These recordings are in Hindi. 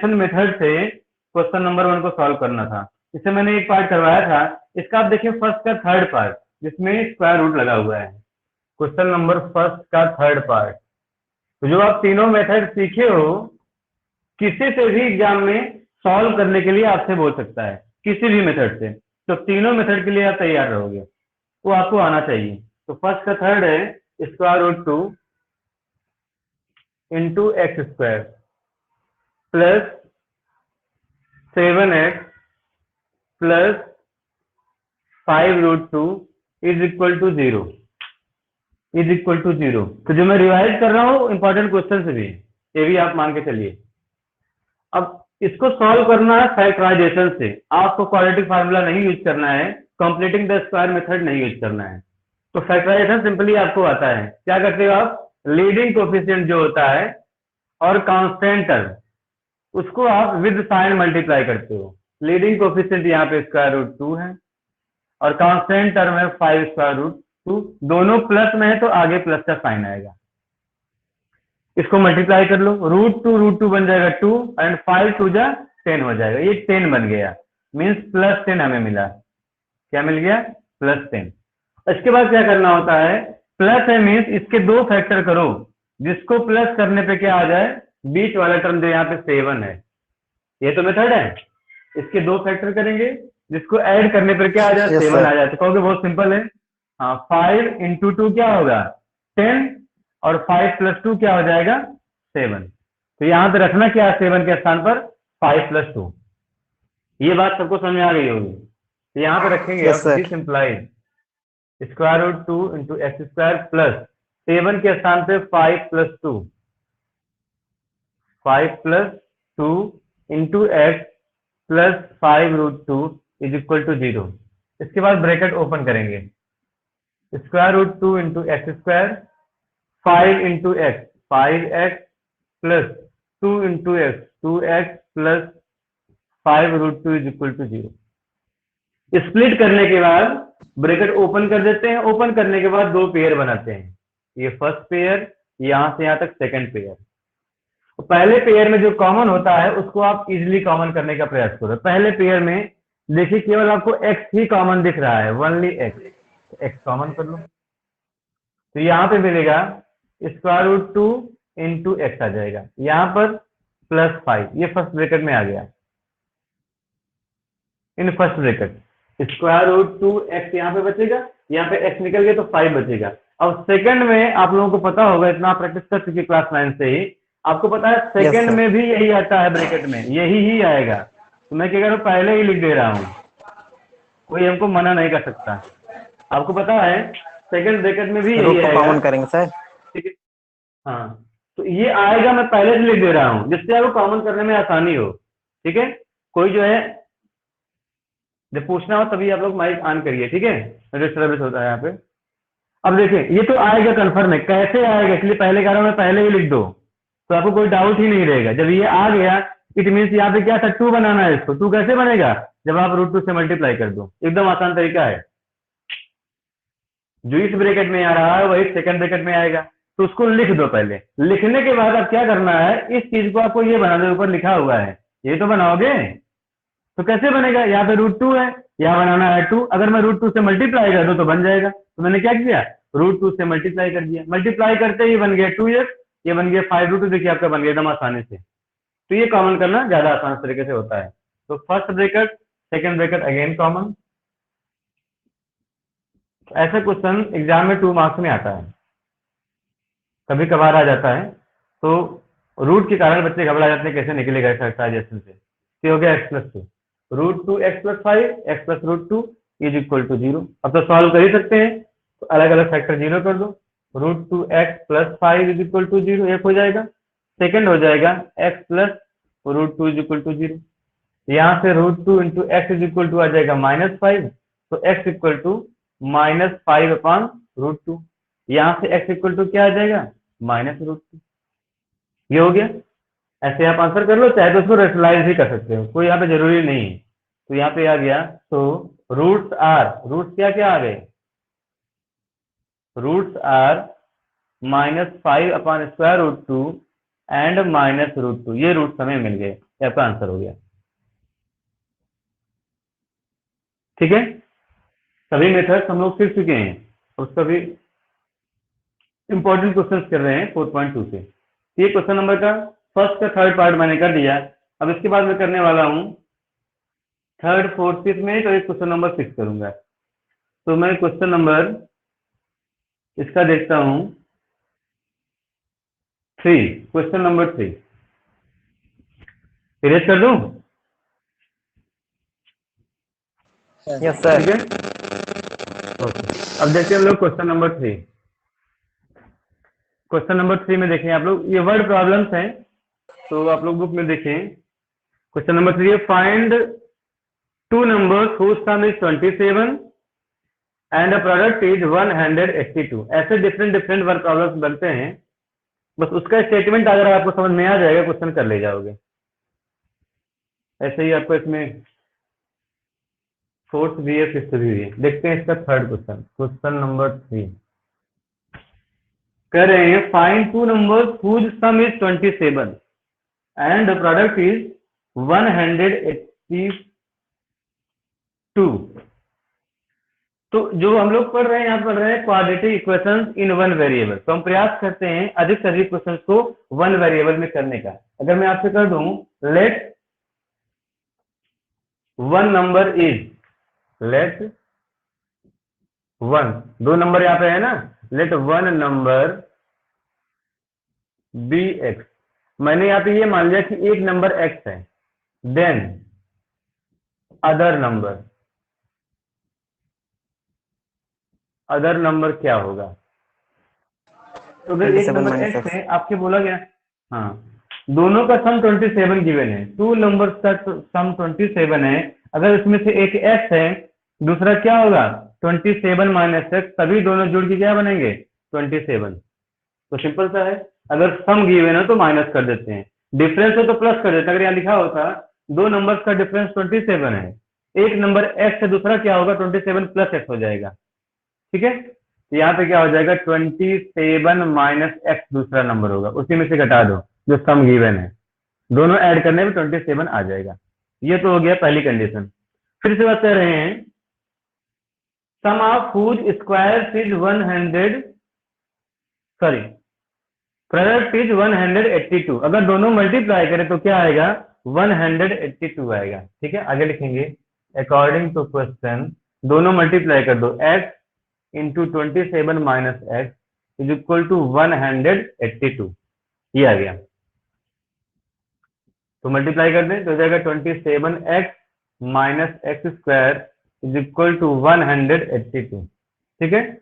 फैक्टराइजेशन मेथड से क्वेश्चन नंबर 1 को सॉल्व करना था। इससे मैंने एक पार्ट करवाया था, इसका आप देखिए फर्स्ट का थर्ड पार्ट जिसमें स्क्वायर रूट लगा हुआ है। क्वेश्चन नंबर फर्स्ट का थर्ड पार्ट, तो जो आप तीनों मेथड सीखे हो, किसी से भी एग्जाम में सॉल्व करने के लिए आपसे बोल सकता है, किसी भी मेथड से। तो तीनों मेथड के लिए आप तैयार रहोगे, वो आपको आना चाहिए। तो फर्स्ट का थर्ड है square root 2 into x square plus 7x plus 5 root 2 is equal to 0, is equal to 0। तो जो मैं रिवाइज कर रहा हूँ इंपॉर्टेंट क्वेश्चन से भी, ये भी आप मान के चलिए। अब इसको सॉल्व करना है फैक्टराइजेशन से, आपको क्वाड्रेटिक फार्मूला नहीं यूज करना है, कंप्लीटिंग द स्क्वायर मेथड नहीं यूज करना है। तो फैक्टराइजेशन सिंपली आपको आता है, क्या करते हो आप, लीडिंग कोफिशिएंट जो होता है और कांस्टेंट टर्म, उसको आप विद साइन मल्टीप्लाई करते हो। लीडिंग कोफिशिएंट यहाँ पे स्क्वायर रूट 2 है और कांस्टेंट टर्म है 5 स्क्वायर रूट 2, दोनों प्लस में है तो आगे प्लस का साइन आएगा। इसको मल्टीप्लाई कर लो, रूट टू बन जाएगा 2 एंड 5 टू जा 10 हो जाएगा, ये 10 बन गया, मीन्स प्लस 10 हमें मिला। क्या मिल गया, प्लस 10। इसके बाद क्या करना होता है, प्लस है मीन्स इसके दो फैक्टर करो, जिसको प्लस करने पे क्या आ जाए, बीच वाला टर्म जो यहाँ पे 7 है, ये तो मेथड है। इसके दो फैक्टर करेंगे, जिसको ऐड करने पर क्या आ जाए, 7 आ जाए। तो कहोगे बहुत सिंपल है, हाँ 5 इंटू 2 क्या होगा 10 और 5 प्लस 2 क्या हो जाएगा 7। तो यहां पे रखना क्या है 7 के स्थान पर 5 प्लस 2। ये बात सबको समझ में आ गई होगी। तो यहाँ पे रखेंगे अब this implies square root 2 into x square plus 7 के स्थान पे 5 plus 2, 5 plus 2 into x plus 5 root 2 is equal to 0। इसके बाद ब्रैकेट ओपन करेंगे, square root 2 into x square 5 into x 5x plus 2 into x 2x plus 5 root 2 is equal to 0। Split करने के बाद ब्रैकेट ओपन कर देते हैं, ओपन करने के बाद दो पेयर बनाते हैं, ये फर्स्ट पेयर, यहां से यहां तक सेकंड पेयर। तो पहले पेयर में जो कॉमन होता है उसको आप इजीली कॉमन करने का प्रयास करो। पहले पेयर में देखिए केवल आपको x ही कॉमन दिख रहा है, ओनली x, x कॉमन कर लो। तो यहां पे मिलेगा स्क्वायर रूट 2 इंटू एक्स आ जाएगा, यहां पर प्लस 5, ये फर्स्ट ब्रैकेट में आ गया। In first bracket square root 2 x यहाँ पे बचेगा, यहाँ पे x निकल गया तो 5 बचेगा। अब सेकंड में आप लोगों को पता होगा, इतना प्रैक्टिस कर चुके क्लास 9 से ही, आपको पता है सेकंड में भी यही आता है, ब्रैकेट में यही ही आएगा। तो मैं क्या कह रहा हूँ, पहले ही लिख दे रहा हूँ, कोई हमको मना नहीं कर सकता। आपको पता है सेकंड ब्रैकेट में भी यही आएगा, कॉमन करेंगे सर, ठीक है। हाँ तो ये आएगा, मैं पहले से लिख दे रहा हूँ जिससे आपको कॉमन करने में आसानी हो, ठीक है। कोई जो है जब पूछना हो तभी आप लोग माइक ऑन करिए, ठीक है, डिस्टर्बेंस होता है यहाँ पे। अब देखिए ये तो आएगा कन्फर्म है, कैसे आएगा, इसलिए पहले कह रहा हूं मैं, पहले ही लिख दो तो आपको कोई डाउट ही नहीं रहेगा। जब ये आ गया इट मीन्स यहाँ पे क्या था, 2 बनाना है इसको। 2 कैसे बनेगा, जब आप रूट 2 से मल्टीप्लाई कर दो, एकदम आसान तरीका है। जो इस ब्रैकेट में आ रहा है वही सेकंड ब्रैकेट में आएगा, तो उसको लिख दो। पहले लिखने के बाद अब क्या करना है, इस चीज को आपको ये बना दो, ऊपर लिखा हुआ है ये तो बनाओगे। तो कैसे बनेगा, यहाँ पे रूट 2 है, यहाँ बनाना है 2, अगर मैं रूट 2 से मल्टीप्लाई कर दूं तो बन जाएगा। तो मैंने क्या किया, रूट 2 से मल्टीप्लाई कर दिया, मल्टीप्लाई करते ही बन गया 2x, ये बन गया 5 रूट 2, देखिए आपका बन गया एकदम आसानी से। तो ये कॉमन करना ज्यादा आसान तरीके से होता है। तो first bracket second bracket again common. ऐसा क्वेश्चन एग्जाम में 2 मार्क्स में आता है, कभी कभार आ जाता है। तो रूट के कारण बच्चे घबरा जाते हैं, कैसे निकलेगा फैक्टराइजेशन से। तो हो गया x plus 2 root 2 x plus 5 x plus root 2 is equal to 0। अब तो सॉल्व कर ही सकते हैं, तो अलग अलग फैक्टर 0 कर दो। Root 2 x plus 5 is equal to 0 एक हो जाएगा, सेकंड हो जाएगा x plus root 2 is equal to 0। यहाँ से root 2 into x is equal to आ जाएगा -5, तो x equal to -5 upon root 2, यहाँ से x इक्वल टू क्या आ जाएगा -√2। ये हो गया। ऐसे आप आंसर कर लो, चाहे तो उसको रेशनलाइज भी कर सकते हो, कोई यहाँ पे जरूरी नहीं है। तो यहाँ पे आ गया, तो रूट्स आर, रूट्स क्या क्या आ गए, roots are -5 upon square root 2 and -√2, ये रूट्स हमें मिल गए। ये आपका आंसर हो गया। ठीक है, सभी मेथड्स हम लोग सीख चुके हैं, उसका भी इंपॉर्टेंट क्वेश्चन कर रहे हैं 4.2 से। ये क्वेश्चन नंबर का फर्स्ट का थर्ड पार्ट मैंने कर दिया। अब इसके बाद मैं करने वाला हूँ थर्ड, फोर्थ, फिफ्थ में, तो एक क्वेश्चन नंबर 6 करूंगा। तो मैं क्वेश्चन नंबर इसका देखता हूँ 3, क्वेश्चन नंबर 3 इरेज कर दूं? Yes sir. ठीक है, ओके। अब देखते हैं हम लोग क्वेश्चन नंबर 3। क्वेश्चन नंबर 3 में देखें आप लोग, ये वर्ड प्रॉब्लम्स हैं, तो आप लोग बुक में देखें। क्वेश्चन नंबर 3 है, find two numbers whose sum is 27 and a product is 182। ऐसे डिफरेंट डिफरेंट वर्ड प्रॉब्लम्स बनते हैं, बस उसका स्टेटमेंट अगर आपको समझ में आ जाएगा क्वेश्चन कर ले जाओगे। ऐसे ही आपको इसमें फोर्थ भी है, फिफ्थ भी है। देखते हैं इसका थर्ड क्वेश्चन, क्वेश्चन नंबर 3 कह रहे हैं find two numbers whose sum is 27 and the product is 182। तो जो हम लोग पढ़ रहे हैं, यहाँ पढ़ रहे हैं quadratic equations in one variable. तो हम प्रयास करते हैं अधिक से अधिक क्वेश्चंस को वन वेरिएबल में करने का। अगर मैं आपसे कर दूं let one number is, let one, दो नंबर यहाँ पे है ना, let one number be x. मैंने यहाँ पे ये मान लिया कि एक नंबर एक्स है, then other number, other number क्या होगा? तो अगर एक 27 नंबर माइनस एक्स एक्स। है, आपके बोला गया, हाँ, दोनों का सम 27 गिवन है, टू नंबर्स का सम 27 है। अगर इसमें से एक एक्स है, दूसरा क्या होगा 27 माइनस एक्स, तभी दोनों जुड़ के क्या बनेंगे 27। तो सिंपल सा है, अगर सम गिवन है तो माइनस कर देते हैं, डिफरेंस है तो प्लस कर देते हैं। अगर यहाँ लिखा होता दो नंबर्स का डिफरेंस 27 है, एक नंबर एक्स है, दूसरा क्या होगा 27 प्लस एक्स हो जाएगा। ठीक है, तो यहाँ पे क्या हो जाएगा 27 माइनस एक्स दूसरा नंबर होगा, उसी में से घटा दो जो सम गिवन है, दोनों ऐड करने में 27 आ जाएगा। ये तो हो गया पहली कंडीशन। फिर से बात कर रहे हैं sum of whose square is 100, sorry product is 182। अगर दोनों मल्टीप्लाई करें तो क्या आएगा 182 आएगा। ठीक है, आगे लिखेंगे अकॉर्डिंग टू क्वेश्चन, दोनों मल्टीप्लाई कर दो, x into 27 minus x is equal to 182, ये आ गया। तो मल्टीप्लाई कर दें तो हो जाएगा 27x minus x square is equal to 182। ठीक है,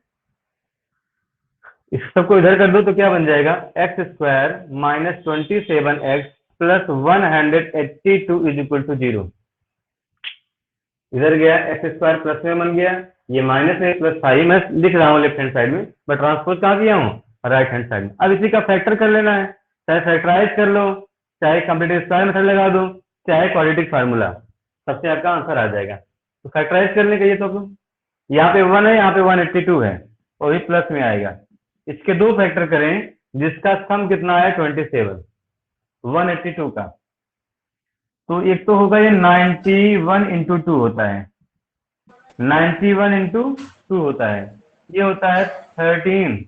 इस सबको इधर कर दो तो क्या बन जाएगा x square minus 27x plus 182 is equal to 0। इधर गया एक्स स्क्वायर प्लस में बन गया, ये माइनस है प्लस 5 मैं लिख रहा हूँ लेफ्ट हैंड साइड में, मैं ट्रांसपोज कहाँ किया हूँ राइट हैंड साइड में। अब इसी का फैक्टर कर लेना है, चाहे फैक्टराइज कर लो, चाहे कंप्लीट स्क्वायर मेथड लगा दो, चाहे क्वाड्रेटिक फार्मूला, सबसे आपका आंसर आ जाएगा। तो फैक्टराइज करने का ये तो यहाँ पे 1 है, यहाँ पे 182 है, और ये प्लस में आएगा। इसके दो फैक्टर करें जिसका सम कितना है 27 182 का, तो एक तो होगा ये 91 इंटू 2 होता है, 91 इंटू 2 होता है, ये होता है 13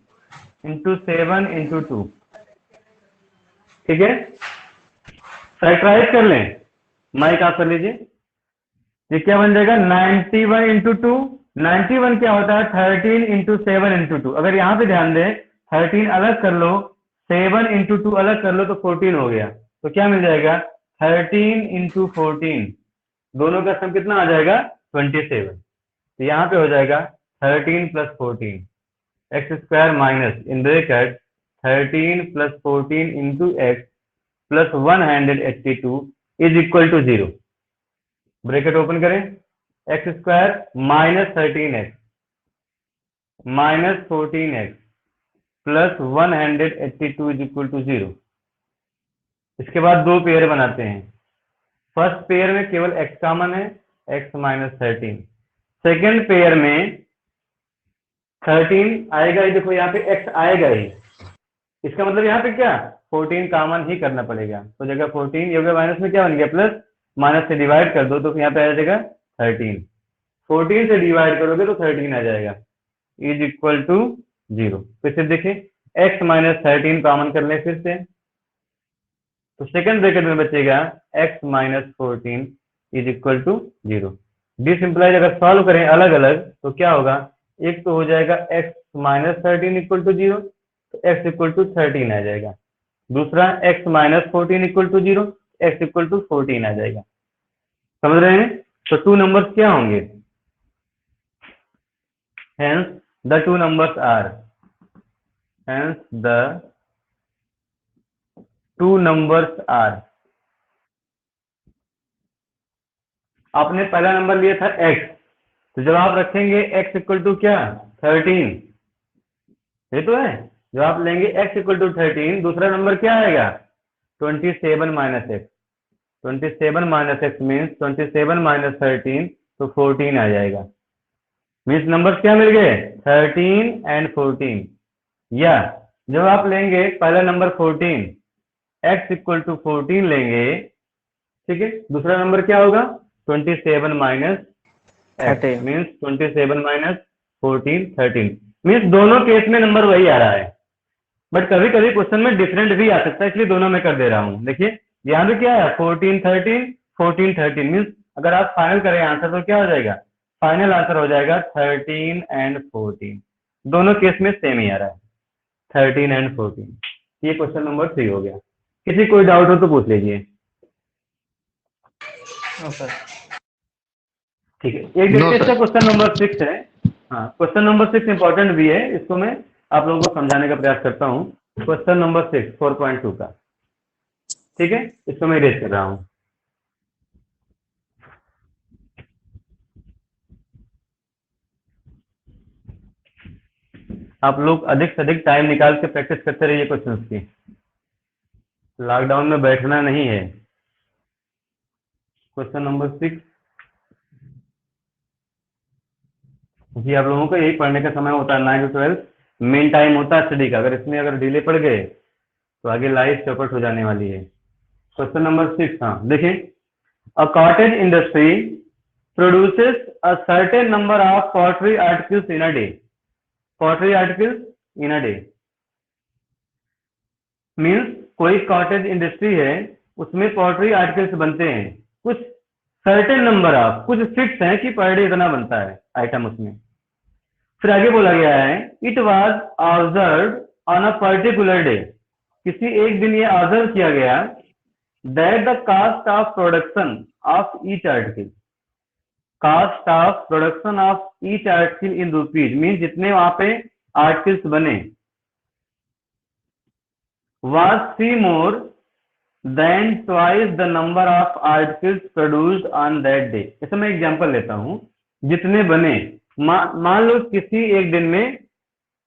इंटू 7 इंटू 2। ठीक है, फैक्टराइज कर लें, माइक ऑफ कर लीजिए, ये क्या बन जाएगा 91 इंटू 2, 91 क्या होता है 13 इंटू 7 इंटू 2। अगर यहाँ पे ध्यान दें 13 अलग कर लो, 7 इंटू 2 अलग कर लो तो 14 हो गया। तो क्या मिल जाएगा 13 इंटू 14, दोनों का सम कितना आ जाएगा 27। तो यहाँ पे हो जाएगा 13 plus 14 x square minus in bracket 13 plus 14 into x plus 182 is equal to 0। Bracket open करें, x square minus 13x minus 14x plus 182 is equal to 0। इसके बाद दो पेयर बनाते हैं, फर्स्ट पेयर में केवल x कॉमन है, x माइनस 13, सेकेंड पेयर में 13 आएगा ही, देखो यहाँ पे x आएगा ही, इसका मतलब यहाँ पे क्या 14 कॉमन ही करना पड़ेगा, तो जगह 14 ये माइनस में क्या बन गया प्लस, माइनस से डिवाइड कर दो तो यहाँ पे आ जाएगा 13, 14 से डिवाइड करोगे तो 13 आ जाएगा, इज इक्वल टू 0। फिर से देखिए x माइनस 13 कॉमन कर ले फिर से, तो सेकंड ब्रैकेट में बचेगा x minus 14 is equal to 0। This implies अगर सॉल्व करें अलग अलग तो क्या होगा, एक तो हो जाएगा x माइनस 13 इक्वल टू 0, तो x इक्वल टू 13 आ जाएगा, दूसरा x minus 14 equal to 0, x equal to 14 आ जाएगा। समझ रहे हैं? तो टू नंबर्स क्या होंगे, hence the two numbers are, hence the two numbers are, आपने पहला नंबर लिया था x, तो जब आप रखेंगे x इक्वल टू क्या 13, ये तो है, जब आप लेंगे x इक्वल टू 13, दूसरा नंबर क्या आएगा 27 minus x, 27 minus x means 27 minus 13, तो 14 आ जाएगा। मीन्स नंबर क्या मिल गए 13 एंड 14। या जब आप लेंगे पहला नंबर 14, x इक्वल टू 14 लेंगे, ठीक है, दूसरा नंबर क्या होगा 27 minus x 13 means 27 minus 14 13, means दोनों केस में नंबर वही आ रहा है, बट कभी कभी क्वेश्चन में डिफरेंट भी आ सकता है, इसलिए दोनों में कर दे रहा हूँ। देखिए यहाँ पे क्या है 14 13 14 13, मीन्स अगर आप फाइनल करें आंसर तो क्या हो जाएगा, फाइनल आंसर हो जाएगा 13 एंड 14, दोनों केस में सेम ही आ रहा है 13 एंड 14। ये क्वेश्चन नंबर 3 हो गया। किसी कोई डाउट हो तो पूछ लीजिए। No sir. ठीक है, एक नो देखते हैं सर। इसका क्वेश्चन नंबर 6 है। हाँ, क्वेश्चन नंबर 6 इंपॉर्टेंट भी है, इसको मैं आप लोगों को समझाने का प्रयास करता हूँ। क्वेश्चन नंबर 6 4.2 का, ठीक है, इसको मैं इरेज कर रहा हूँ। आप लोग अधिक से अधिक टाइम निकाल के प्रैक्टिस करते रहिए क्वेश्चंस की, लॉकडाउन में बैठना नहीं है। क्वेश्चन नंबर 6 जी, आप लोगों को यही पढ़ने का समय होता है, 9 to 12 मेन टाइम होता है स्टडी का, अगर इसमें अगर डिले पड़ गए तो आगे लाइफ चौपट हो जाने वाली है। क्वेश्चन नंबर 6, हाँ देखिए, a cottage industry produces a certain number of pottery articles in a day. Pottery articles in a day means कोई कॉटेज इंडस्ट्री है, उसमें पॉटरी आर्टिकल्स बनते हैं, कुछ सर्टेन नंबर ऑफ, कुछ फिक्स है कि पर डे इतना बनता है आइटम उसमें। फिर आगे बोला गया है it was observe on a particular day, किसी एक दिन ये ऑब्जर्व किया गया that the cost of production of each article, cost of production of each article in rupees, mean जितने वहां पे आर्टिकल्स बने, was 3 more than twice the number of articles produced on that day। इसमें मैं एग्जांपल लेता हूं, जितने बने, मान लो किसी एक दिन में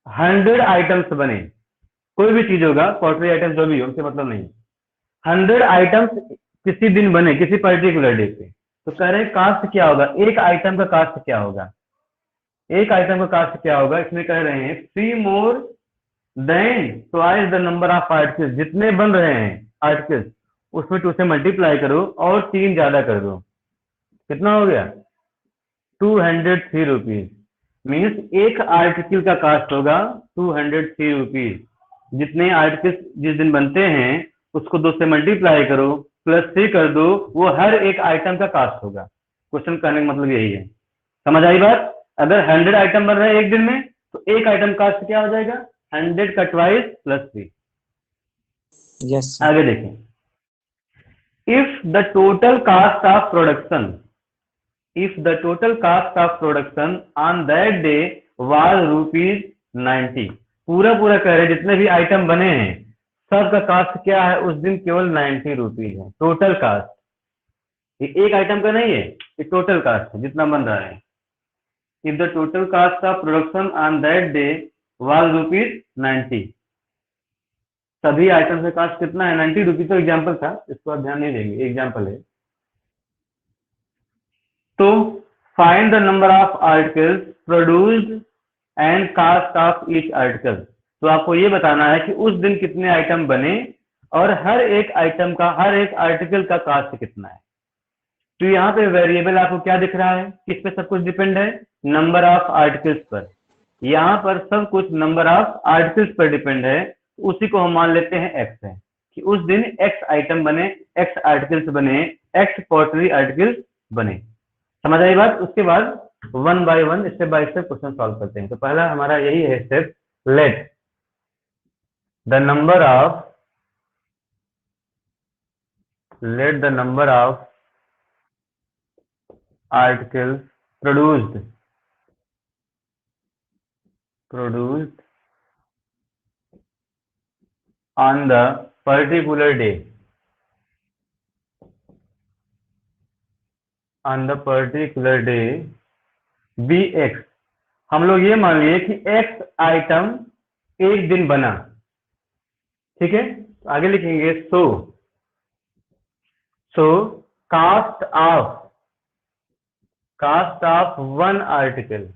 100 आइटम्स बने, कोई भी चीज होगा, पॉटरी आइटम्स जो भी हो उससे मतलब नहीं, 100 आइटम्स किसी दिन बने किसी पर्टिकुलर डे पे, तो कह रहे हैं कास्ट क्या होगा, एक आइटम का कास्ट क्या होगा, एक आइटम का कास्ट क्या होगा, इसमें कह रहे हैं 3 more than twice the number of articles, जितने बन रहे हैं आर्टिकल्स उसमें 2 से मल्टीप्लाई करो और 3 ज्यादा कर दो, कितना हो गया 203 रुपीज, मीन्स एक आर्टिकल का कास्ट होगा 203 रुपीज, जितने आर्टिकल्स जिस दिन बनते हैं उसको 2 से मल्टीप्लाई करो प्लस 3 कर दो, वो हर एक आइटम का कास्ट होगा। क्वेश्चन करने का मतलब यही है, समझ आई बात? अगर 100 आइटम बन रहे हैं एक दिन में तो एक आइटम कास्ट क्या हो जाएगा 100 का ट्वाइस प्लस 3। Yes sir. आगे देखें, if the total cast of production, if the total cast of production on that day was ₹90, पूरा पूरा कह रहे जितने भी आइटम बने हैं सबका कास्ट क्या है उस दिन केवल 90 रुपीज है, टोटल कास्ट, ये एक आइटम का नहीं है, ये टोटल कास्ट है जितना बन रहा है। If the total cast of production on that day was ₹90, सभी आइटम का कास्ट कितना है 90 रुपीज, तो एग्जाम्पल था, इसको आप ध्यान नहीं देंगे, एग्जाम्पल है। तो find the number of articles produced and cost of each article, तो आपको ये बताना है कि उस दिन कितने आइटम बने और हर एक आइटम का, हर एक आर्टिकल का कास्ट कितना है। तो यहाँ पे वेरिएबल आपको क्या दिख रहा है, किस पे सब कुछ डिपेंड है, नंबर ऑफ आर्टिकल्स पर। यहाँ पर सब कुछ नंबर ऑफ आर्टिकल्स पर डिपेंड है, उसी को हम मान लेते हैं एक्स है, कि उस दिन एक्स आइटम बने, एक्स आर्टिकल्स बने, एक्स पोर्टरी आर्टिकल्स बने। समझ आई बात। उसके बाद one by one, step by step question solve करते हैं। तो पहला हमारा यही है step, let the number of articles produced on the particular day be x। हम लोग ये मान लिए कि x आइटम एक दिन बना, ठीक है। आगे लिखेंगे so cost of one article.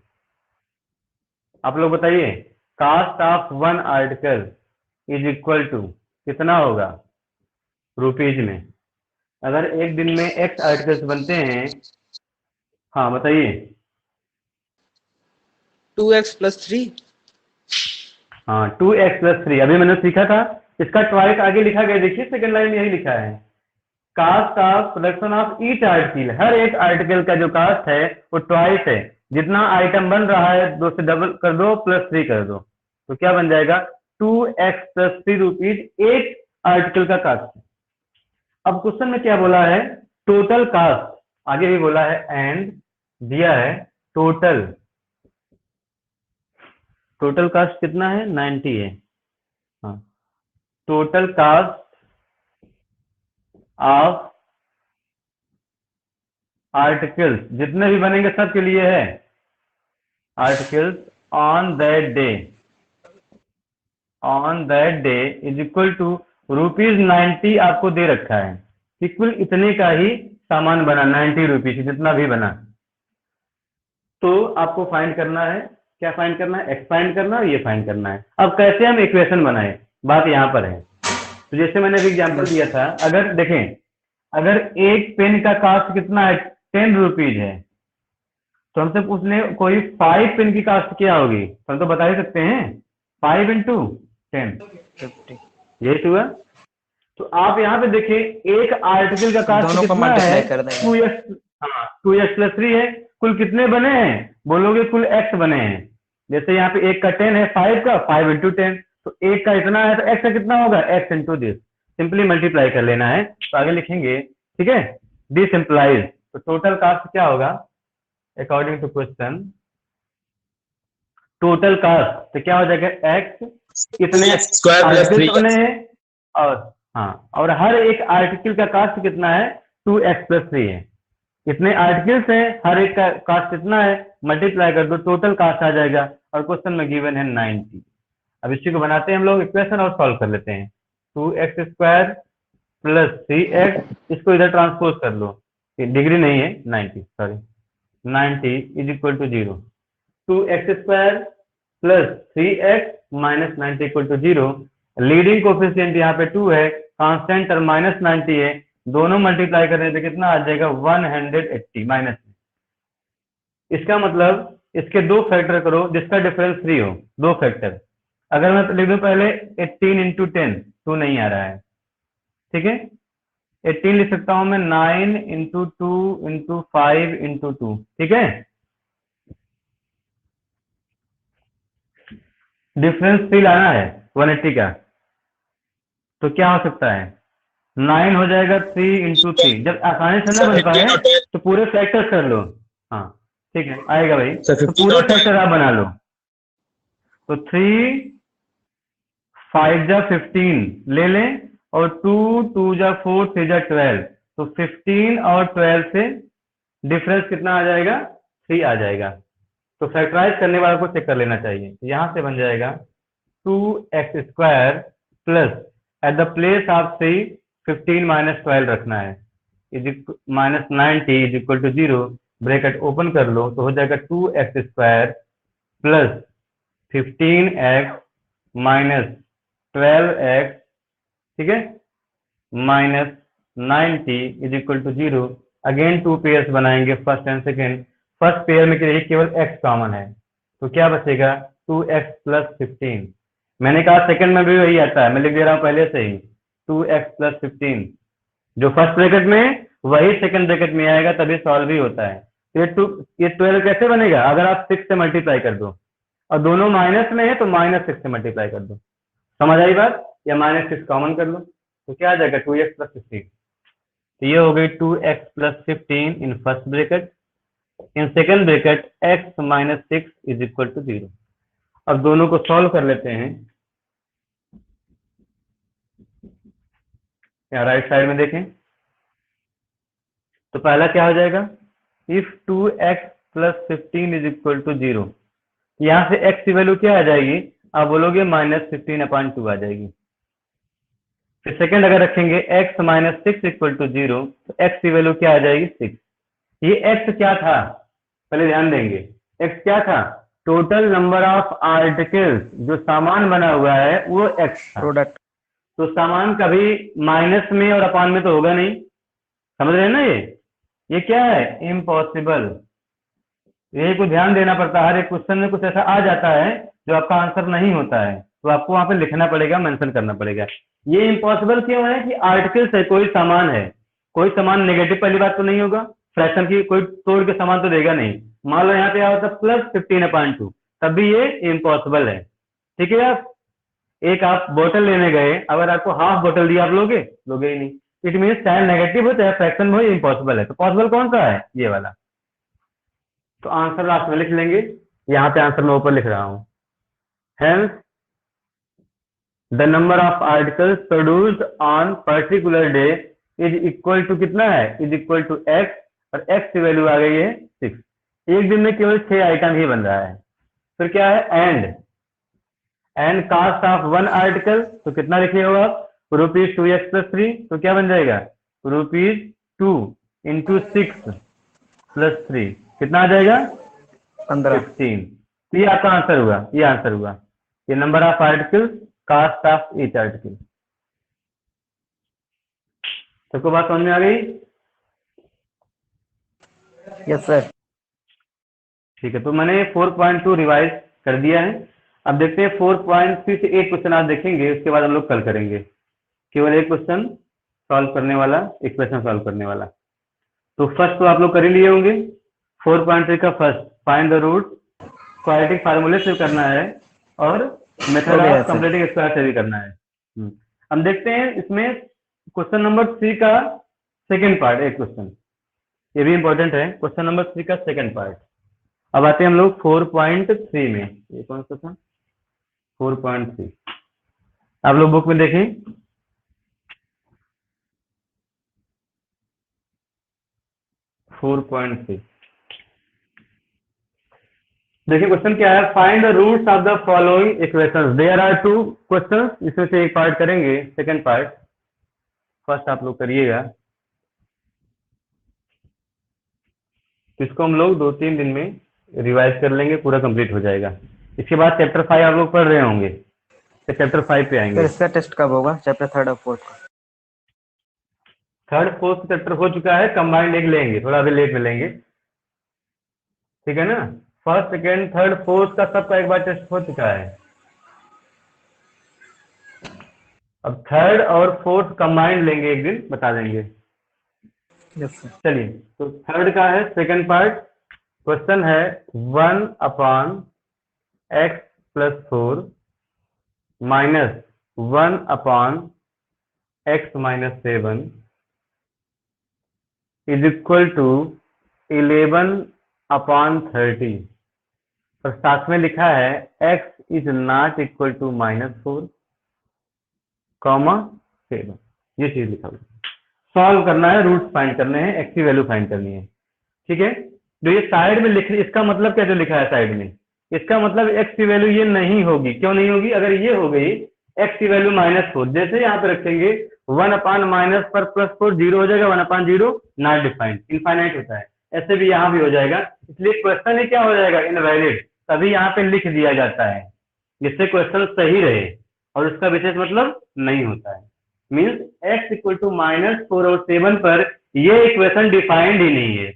आप लोग बताइए, cost of one article is equal to कितना होगा रुपीज में। अगर एक दिन में एक्स आर्टिकल्स बनते हैं, हाँ बताइए। 2x + 3। हाँ 2x + 3 अभी मैंने सीखा था, इसका ट्वाइस आगे लिखा गया, देखिए सेकंड लाइन में यही लिखा है, cost of production of each article. हर एक आर्टिकल का जो कास्ट है वो ट्वाइस है, जितना आइटम बन रहा है 2 से डबल कर दो +3 कर दो, तो क्या बन जाएगा 2x + 3 रुपीज एक आर्टिकल का कास्ट। अब क्वेश्चन में क्या बोला है, टोटल कास्ट, आगे भी बोला है एंड दिया है टोटल कास्ट कितना है 90 है। हाँ टोटल कास्ट ऑफ आर्टिकल्स जितने भी बनेंगे सब के लिए है, articles on that day is equal to ₹90 आपको दे रखा है कि कुल इतने का ही सामान बना, 90 रुपीज जितना भी बना। तो आपको फाइंड करना है, क्या फाइंड करना है, एक्स फाइंड करना है और ये फाइंड करना है। अब कैसे हम इक्वेशन बनाए, बात यहाँ पर है। तो जैसे मैंने अभी एग्जाम्पल दिया था, अगर देखें, अगर एक पेन का कास्ट कितना है 10 रुपीज है, तो हमसे पूछ ले कोई 5 पेन की कास्ट क्या होगी, तो हम तो बता ही सकते हैं 5 × 10 50। यही हुआ। तो आप यहाँ पे देखें, एक आर्टिकल का कास्ट दोनों को कितना मल्टीप्लाई है कर देंगे। 2x, हाँ 2x + 3 है। कुल कितने बने हैं, बोलोगे कुल x बने हैं। जैसे यहाँ पे एक का 10 है, 5 का 5 × 10, तो एक का इतना है तो x का कितना होगा, x × दिस, सिंपली मल्टीप्लाई कर लेना है। तो आगे लिखेंगे, ठीक है, दिस इम्प्लाइज, तो टोटल कास्ट क्या होगा according to question, total cost तो क्या हो जाएगा x, इतने आर्टिकल्स बने हैं, और हाँ और हर एक आर्टिकल का कास्ट कितना है 2x + 3 है। इतने आर्टिकल्स हैं, हर एक का कास्ट कितना है, मल्टीप्लाई कर दो, टोटल कास्ट आ जाएगा, और क्वेश्चन में गिवन है 90। अब इसी को बनाते हैं हम लोग इक्वेशन और सॉल्व कर लेते हैं। 2x² + 3x, इसको इधर ट्रांसपोज कर लो, डिग्री नहीं है 90, sorry 90 = 0। 2x² + 3x - 90 = 0। Leading coefficient यहाँ पे 2 है, कांस्टेंट टर्म -90 है, दोनों मल्टीप्लाई करने पे कितना आ जाएगा 180 माइनस में। इसका मतलब इसके 2 फैक्टर करो जिसका डिफरेंस 3 हो, 2 फैक्टर। अगर मैं लिख दूं पहले 18 × 10, 2 नहीं आ रहा है, ठीक है, 18 लिख सकता हूं मैं 9 × 2 × 5 × 2, ठीक है। डिफरेंस 3 लाना है 180 का, तो क्या हो सकता है 9 हो जाएगा 3 × 3। जब आसानी से ना बन पाए तो पूरे फैक्टर कर लो, हाँ ठीक है आएगा भाई, तो पूरे फैक्टर आप बना लो। तो 3 5 जा 15 ले लें, और 2 2 जा 4 3 जा 12, तो 15 और 12 से डिफरेंस कितना आ जाएगा 3 आ जाएगा। तो फैक्टराइज करने वाले को चेक कर लेना चाहिए। यहां से बन जाएगा 2x² plus at the place of 3 15 - 12 रखना है, -90 = 0, ब्रैकेट ओपन कर लो, तो हो जाएगा 2x² + 15x माइनस 12x, ठीक है, minus 90 is equal to 0। Again two pairs बनाएंगे, first and second. First pair में केवल x कॉमन है, तो क्या बचेगा 2x प्लस 15। मैंने कहा सेकंड में भी वही आता है, मैं लिख दे रहा हूँ पहले से ही 2x प्लस 15। जो फर्स्ट ब्रैकेट में वही सेकंड ब्रैकेट में आएगा, तभी सॉल्व भी होता है। तो ये 12 कैसे बनेगा, अगर आप 6 से मल्टीप्लाई कर दो और दोनों माइनस में है तो -6 से मल्टीप्लाई कर दो। समझ आई बात, या -6 कॉमन कर लो तो क्या आ जाएगा 2x प्लस 15। तो ये हो गई 2x plus 15 in first bracket. In second bracket x minus 6 is equal to 0। अब दोनों को सॉल्व कर लेते हैं। यहाँ राइट साइड में देखें तो पहला क्या हो जाएगा, if 2x plus 15 is equal to 0। यहाँ से x की वैल्यू क्या आ जाएगी, आप बोलोगे -15/2 आ जाएगी। फिर सेकंड अगर रखेंगे x माइनस 6 इक्वल टू 0, तो x की वैल्यू क्या आ जाएगी 6। ये x क्या था, पहले ध्यान देंगे, x क्या था, टोटल नंबर ऑफ आर्टिकल्स, जो सामान बना हुआ है वो x था। प्रोडक्ट। तो सामान कभी माइनस में और अपान में तो होगा नहीं, समझ रहे हैं ना। ये क्या है, इम्पॉसिबल। ये को ध्यान देना पड़ता है, हर एक क्वेश्चन में कुछ ऐसा आ जाता है जो आपका आंसर नहीं होता है, तो आपको वहां पे लिखना पड़ेगा, मेंशन करना पड़ेगा। ये इम्पॉसिबल क्यों है कि आर्टिकल्स है, कोई सामान है, कोई सामान नेगेटिव पहली बात तो नहीं होगा, फ्रैक्शन की कोई तोड़ के सामान तो देगा नहीं। मान लो यहाँ पे क्या होता है +15/2, तब भी ये इम्पॉसिबल है। ठीक है, आप बोतल लेने गए, अगर आपको हाफ बोतल दिया, आप लोगे ही नहीं। इट मीन चाहे नेगेटिव हो चाहे फ्रैक्शन में हो, इम्पॉसिबल है। तो पॉसिबल कौन सा है, ये वाला। तो आंसर लास्ट में लिख लेंगे, यहाँ पे आंसर मैं ऊपर लिख रहा हूं। Hence the number of articles produced on particular day is equal to कितना है, इज इक्वल टू x, और x की वैल्यू आ गई है 6। एक दिन में केवल 6 आइटम ही बन रहा है। फिर क्या है, एंड कास्ट ऑफ 1 आर्टिकल, तो कितना लिखिए हो आप, ₹2x प्लस 3, तो क्या बन जाएगा ₹2 इंटू 6 प्लस 3, कितना आ जाएगा 15। 15। तो ये आपका आंसर हुआ, ये आंसर हुआ, ये number of article, cost of each article. सबको बात समझ में आ गई। Yes sir. ठीक है, तो मैंने 4.2 रिवाइज कर दिया है। अब देखते हैं 4.3 से एक क्वेश्चन आप देखेंगे, उसके बाद हम लोग कल करेंगे। केवल एक क्वेश्चन सॉल्व करने वाला, इक्वेशन सॉल्व करने वाला। तो फर्स्ट तो आप लोग कर ही लिए होंगे। 4.3 का first, find the root, quadratic फार्मूले से करना है और मेथड ऑफ कंप्लीटिंग स्क्वायर से भी करना है। हम देखते हैं इसमें क्वेश्चन नंबर 3 का सेकंड पार्ट, एक क्वेश्चन ये भी इंपॉर्टेंट है, क्वेश्चन नंबर 3 का सेकंड पार्ट। अब आते हैं हम लोग 4.3 में। ये कौन सा था, 4.3, आप लोग बुक में देखें। देखिए क्वेश्चन क्या है, find the roots of the following equations. There are 2 questions, इसमें से एक पार्ट करेंगे, सेकंड पार्ट फर्स्ट आप लोग करिएगा। इसको हम लोग 2-3 दिन में रिवाइज कर लेंगे, पूरा कंप्लीट हो जाएगा। इसके बाद चैप्टर 5 आप लोग पढ़ रहे होंगे, तो चैप्टर 5 पे आएंगे। इसका टेस्ट कब होगा, चैप्टर 3 और 4 का? 3rd 4th चैप्टर हो चुका है, कंबाइंड एक लेंगे, थोड़ा अभी लेट में लेंगे, ठीक है ना। फर्स्ट सेकेंड थर्ड फोर्थ का सबका एक बार टेस्ट हो चुका है। अब थर्ड और फोर्थ कंबाइंड लेंगे, एक दिन बता देंगे। चलिए, तो थर्ड का है सेकंड पार्ट। क्वेश्चन है 1/x plus 4 minus 1/x minus 7 is equal to 11/30, और साथ में लिखा है x is not equal to -4, -7। ये चीज लिखा हुआ, सॉल्व करना है, रूट्स फाइंड करने हैं, x की वैल्यू फाइंड करनी है। ठीक है, जो ये साइड में लिख, इसका मतलब क्या जो लिखा है साइड में, इसका मतलब x की वैल्यू ये नहीं होगी। क्यों नहीं होगी, अगर ये हो गई x की वैल्यू -4, जैसे यहाँ पे रखेंगे 1/- पर +4 0 हो जाएगा, 1/0 नॉट डिफाइंड, इनफाइनाइट होता है। ऐसे भी यहाँ भी हो जाएगा, इसलिए क्वेश्चन ही क्या हो जाएगा, इनवैलिड, तभी यहाँ पे लिख दिया जाता है। जिससे क्वेश्चन सही रहे और उसका विशेष मतलब नहीं होता है। मीन्स x इक्वल टू -4 और 7 पर ये इक्वेशन डिफाइंड ही नहीं है,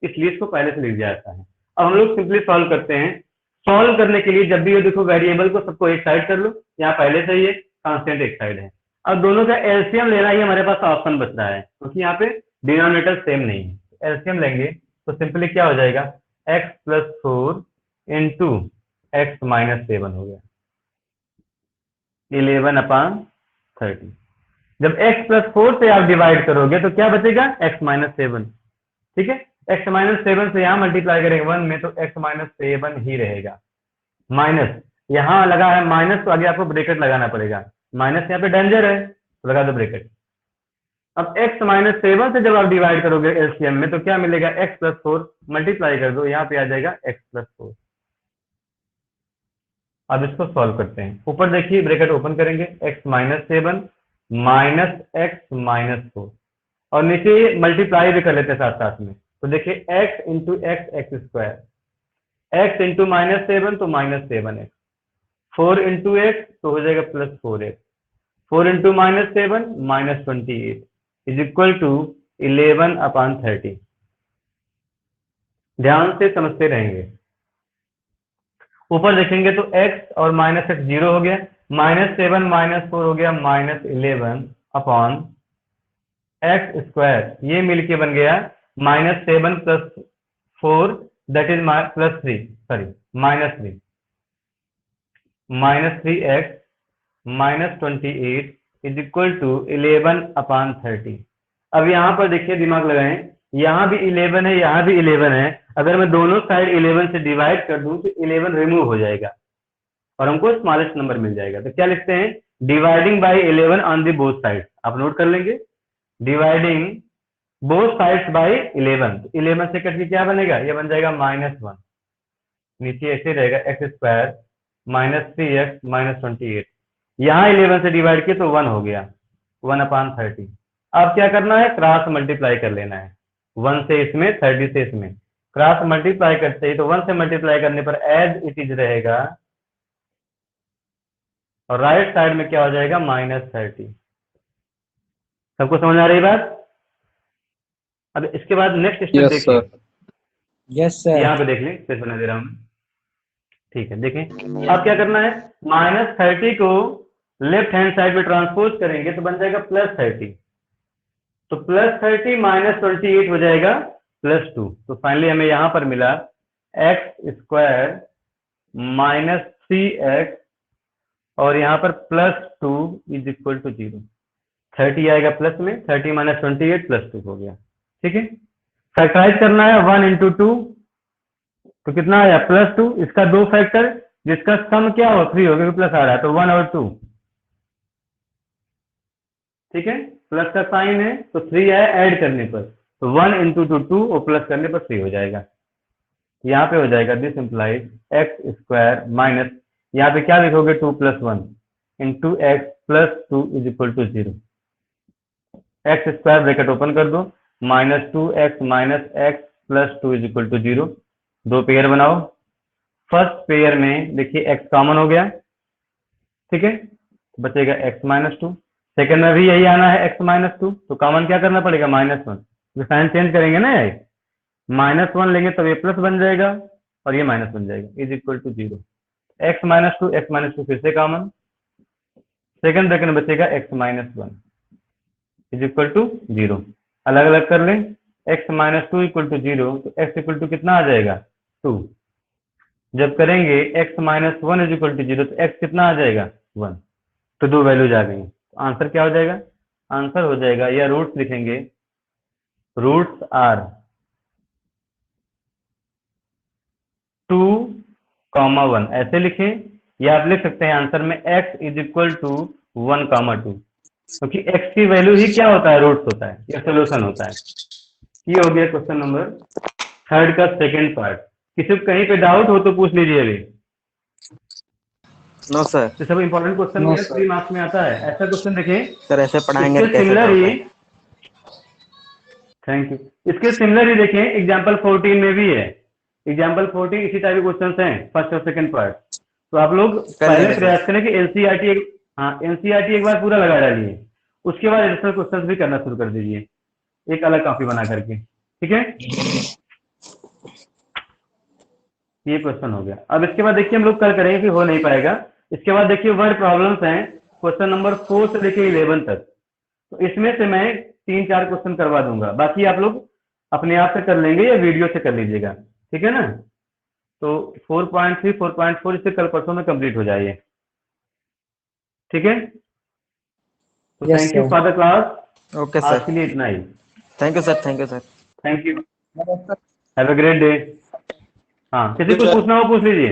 इसलिए इसको पहले से लिख जाता है। अब हम लोग सिंपली सॉल्व करते हैं। सॉल्व करने के लिए जब भी ये देखो वेरिएबल को सबको एक साइड कर लो, यहाँ पहले से ही कांस्टेंट एक साइड है। अब दोनों का एलसीएम लेना ही हमारे पास ऑप्शन बच रहा है, क्योंकि यहाँ पे डिनोमिनेटर सेम नहीं है। एलसीएम लेंगे तो सिंपली क्या हो जाएगा, x + 4 इंटू x - 7 हो गया 11/30। जब x + 4 से आप डिवाइड करोगे तो क्या बचेगा, x - 7। ठीक है, x - 7 से यहाँ मल्टीप्लाई करेंगे 1 में तो x - 7 ही रहेगा। माइनस यहाँ लगा है माइनस, तो आगे आपको ब्रैकेट लगाना पड़ेगा। माइनस यहाँ पे डेंजर है तो लगा दो ब्रैकेट। अब x - 7 से जब आप डिवाइड करोगे एलसीएम में तो क्या मिलेगा, x + 4 मल्टीप्लाई कर दो, यहाँ पे आ जाएगा x + 4। अब इसको सॉल्व करते हैं। ऊपर देखिए ब्रैकेट ओपन करेंगे, x - 7 माइनस x - 4 और नीचे मल्टीप्लाई भी कर लेते हैं साथ साथ में। तो देखिए x into x x square, x into -7 तो -7x, 4 इंटू एक्स तो हो जाएगा +4x, 4 इंटू -7 -28 इज इक्वल टू 11/30। ध्यान से समझते रहेंगे। ऊपर देखेंगे तो x और -x 0 हो गया, -7 -4 हो गया -11/x², ये मिलके बन गया -7 + 4 दैट इज +3, सॉरी -3, -3x -28 इज इक्वल टू 11/30। अब यहाँ पर देखिए दिमाग लगाएं, यहाँ भी 11 है, यहाँ भी 11 है। अगर मैं दोनों साइड 11 से डिवाइड कर दूं तो 11 रिमूव हो जाएगा और हमको स्मॉलेस्ट नंबर मिल जाएगा। तो क्या लिखते हैं, dividing by 11 on the both side. आप नोट कर लेंगे, डिवाइडिंग बोथ साइड्स बाय 11, 11 से कट के क्या बनेगा, ये बन जाएगा -1, नीचे ऐसे रहेगा x² -3x -28, यहाँ 11 से डिवाइड किया तो 1 हो गया 1/30। अब क्या करना है, क्रॉस मल्टीप्लाई कर लेना है, 1 से इसमें 30 से इसमें क्रॉस मल्टीप्लाई करते ही तो 1 से मल्टीप्लाई करने पर एज इट इज रहेगा और राइट साइड में क्या हो जाएगा -30। सबको समझ आ रही बात। अब इसके बाद नेक्स्ट स्टेप देखिए, यस सर। यहाँ पे देख लें, स्पेस बना दे रहा हूँ। ठीक है, देखें अब क्या करना है, -30 को लेफ्ट हैंड साइड में ट्रांसपोज करेंगे तो बन जाएगा +30, तो +30 -28 हो जाएगा +2। तो फाइनली हमें यहां पर मिला x² -3x और यहाँ पर +2 इज इक्वल टू 0। 30 आएगा प्लस में, 30 -28 +2 हो गया। ठीक है, फैक्टराइज करना है 1 × 2 तो कितना आया +2, इसका 2 फैक्टर जिसका सम क्या हो 3 हो, क्योंकि प्लस आ रहा है तो 1 और 2। ठीक है, प्लस का साइन है तो 3 है ऐड करने पर, तो 1 × 2 और प्लस करने पर 3 हो जाएगा। यहाँ पे हो जाएगा दिस इम्प्लाइज x² माइनस, यहाँ पे क्या लिखोगे 2 + 1 into x + 2 is equal to 0। x² bracket open कर दो, -2x - x + 2 is equal to 0। दो पेयर बनाओ, फर्स्ट पेयर में देखिए x कॉमन हो गया, ठीक है, बचेगा x - 2। सेकंड में भी यही आना है x - 2, तो कॉमन क्या करना पड़ेगा -1, जो साइन चेंज करेंगे ना, -1 लेंगे तब ये प्लस बन जाएगा और ये माइनस बन जाएगा इज इक्वल टू 0। x - 2 फिर से कॉमन, सेकंड ब्रैकेट में बचेगा x - 1 इज इक्वल टू 0। अलग अलग कर लें, x - 2 इक्वल टू 0, तो x इक्वल टू कितना आ जाएगा 2। जब करेंगे x - 1 इज इक्वल टू 0 तो x कितना आ जाएगा 1, तो दो वैल्यूज आ गई। आंसर क्या हो जाएगा, आंसर हो जाएगा, या रूट्स लिखेंगे, रूट्स आर 2, 1 ऐसे लिखें, या आप लिख सकते हैं आंसर में x इज इक्वल टू 1, 2, क्योंकि x की वैल्यू ही क्या होता है, रूट्स होता है, या सोल्यूशन होता है। ये हो गया क्वेश्चन नंबर 3 का सेकंड पार्ट। किसी को कहीं पे डाउट हो तो पूछ लीजिए अभी। No sir. ये सब इंपॉर्टेंट क्वेश्चन में 3 मार्क्स में आता है। ऐसा क्वेश्चन देखें, सर ऐसे पढ़ाएंगे इसके तो कैसे सिमिलर डाउट ही, है? थैंक यू, इसके सिमिलर ही देखें एग्जाम्पल 14 में भी है। एग्जाम्पल 14 इसी टाइप के क्वेश्चन हैं, फर्स्ट और सेकंड पार्ट। तो आप लोग कर पहले लेंगे प्रयास करें कि एनसीईआरटी एनसीईआरटी एक बार पूरा लगा डालिए, उसके बाद एडिशनल क्वेश्चंस भी करना शुरू कर दीजिए एक अलग कॉपी बना करके, ठीक है। ये क्वेश्चन हो गया। अब इसके बाद देखिए हम लोग कल करेंगे कि हो नहीं पाएगा। इसके बाद देखिए वर्ड प्रॉब्लम्स हैं क्वेश्चन नंबर 4 से लेके 11 तक, तो इसमें से मैं 3-4 क्वेश्चन करवा दूंगा, बाकी आप लोग अपने आप से कर लेंगे या वीडियो से कर लीजिएगा, ठीक है ना। तो 4.3 4.4 इससे कल परसों में कंप्लीट हो जाइए, ठीक है। तो yes thank you sir. For the class, okay आज सर, के लिए इतना ही। Thank you sir, thank you sir. Thank you, have a great day. हाँ, किसी को पूछना हो पूछ लीजिए।